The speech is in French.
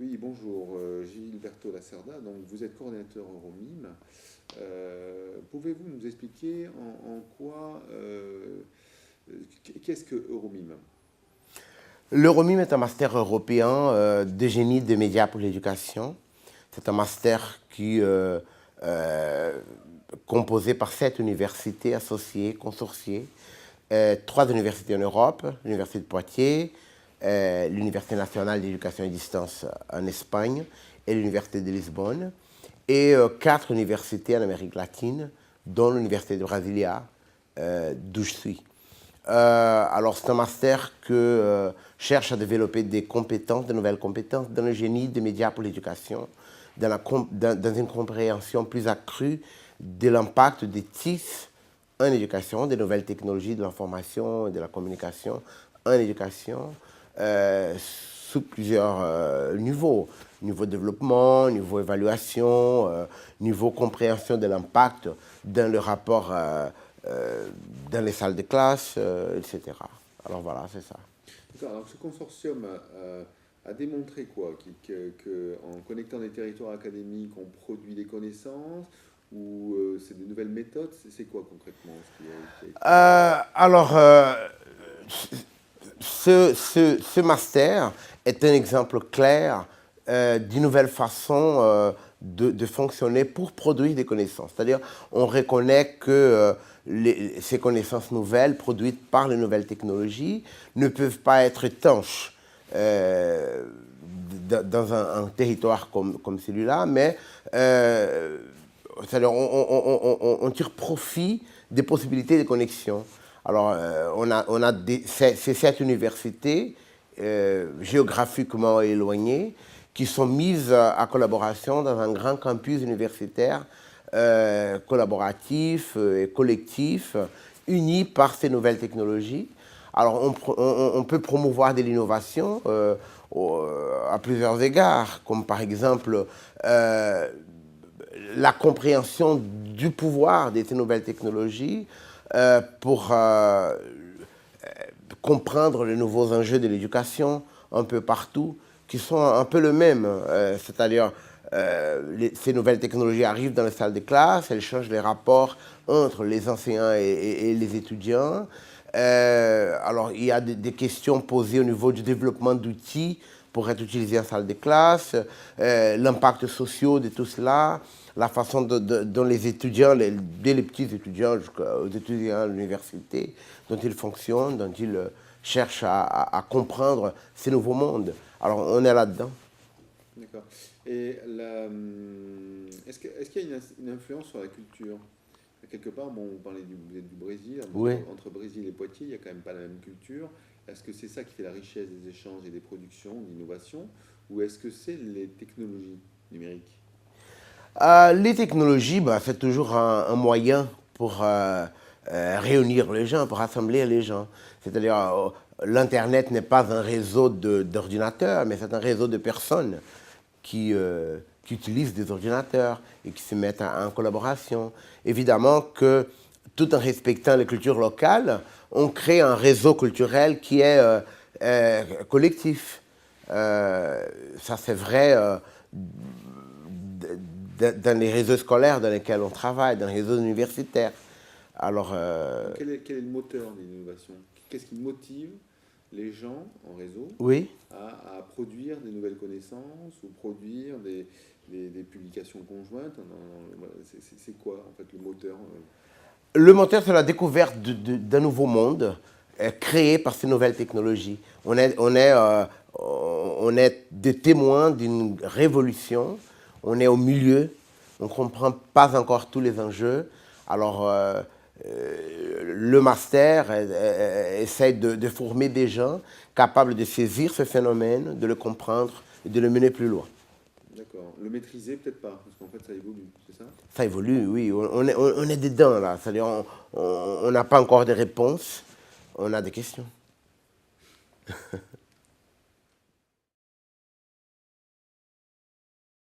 Oui, bonjour, Gilberto Lacerda, donc vous êtes coordinateur Euromime. Pouvez-vous nous expliquer en quoi, qu'est-ce que Euromime? L'Euromime est un master européen de génie des médias pour l'éducation. C'est un master composé par 7 universités associées, consortiées, 3 universités en Europe, l'Université de Poitiers, l'Université nationale d'éducation à distance en Espagne et l'Université de Lisbonne, et 4 universités en Amérique latine, dont l'Université de Brasilia, d'où je suis. Alors c'est un master que cherche à développer des compétences, de nouvelles compétences dans le génie des médias pour l'éducation, dans une compréhension plus accrue de l'impact des TIS en éducation, des nouvelles technologies de l'information et de la communication en éducation, sous plusieurs niveaux. Niveau développement, niveau évaluation, niveau compréhension de l'impact dans le rapport dans les salles de classe, etc. Alors voilà, c'est ça. D'accord, alors ce consortium a démontré quoi? En connectant des territoires académiques, on produit des connaissances ou c'est des nouvelles méthodes? C'est quoi concrètement Alors, ce master est un exemple clair d'une nouvelle façon de fonctionner pour produire des connaissances. C'est-à-dire, on reconnaît que ces connaissances nouvelles produites par les nouvelles technologies ne peuvent pas être étanches dans un territoire comme celui-là, mais c'est-à-dire on tire profit des possibilités de connexion. Alors, on a ces 7 universités géographiquement éloignées qui sont mises à collaboration dans un grand campus universitaire collaboratif et collectif, unis par ces nouvelles technologies. Alors, on peut promouvoir de l'innovation à plusieurs égards, comme par exemple la compréhension du pouvoir de ces nouvelles technologies pour comprendre les nouveaux enjeux de l'éducation un peu partout, qui sont un peu les mêmes. C'est-à-dire, ces nouvelles technologies arrivent dans les salles de classe, elles changent les rapports entre les enseignants et les étudiants. Alors, il y a des questions posées au niveau du développement d'outils pour être utilisés en salle de classe, l'impact social de tout cela, la façon dont les étudiants, dès les petits étudiants jusqu'aux étudiants à l'université, dont ils fonctionnent, dont ils cherchent à comprendre ces nouveaux mondes. Alors, on est là-dedans. D'accord. Et est-ce qu'il y a une influence sur la culture? Quelque part, bon, vous êtes du Brésil, Oui. entre Brésil et Poitiers, il n'y a quand même pas la même culture. Est-ce que c'est ça qui fait la richesse des échanges et des productions, de l'innovation, ou est-ce que c'est les technologies numériques? Les technologies, bah, c'est toujours un moyen pour réunir les gens, pour rassembler les gens. C'est-à-dire, l'Internet n'est pas un réseau d'ordinateurs, mais c'est un réseau de personnes qui utilisent des ordinateurs et qui se mettent en collaboration. Évidemment que, tout en respectant les cultures locales, on crée un réseau culturel qui est collectif. Ça, c'est vrai dans les réseaux scolaires dans lesquels on travaille, dans les réseaux universitaires. Alors, Quel est le moteur de l'innovation? Qu'est-ce qui motive les gens en réseau oui. à produire des nouvelles connaissances ou produire des publications conjointes? Voilà, c'est quoi en fait le moteur? Le moteur, c'est la découverte d'un nouveau monde créé par ces nouvelles technologies. On est des témoins d'une révolution. On est au milieu. On ne comprend pas encore tous les enjeux. Alors, le master essaie de former des gens capables de saisir ce phénomène, de le comprendre et de le mener plus loin. D'accord. Le maîtriser, peut-être pas, parce qu'en fait, ça évolue, c'est ça? Ça évolue, oui. On est dedans, là. C'est-à-dire, on n'a pas encore de réponses. On a des questions.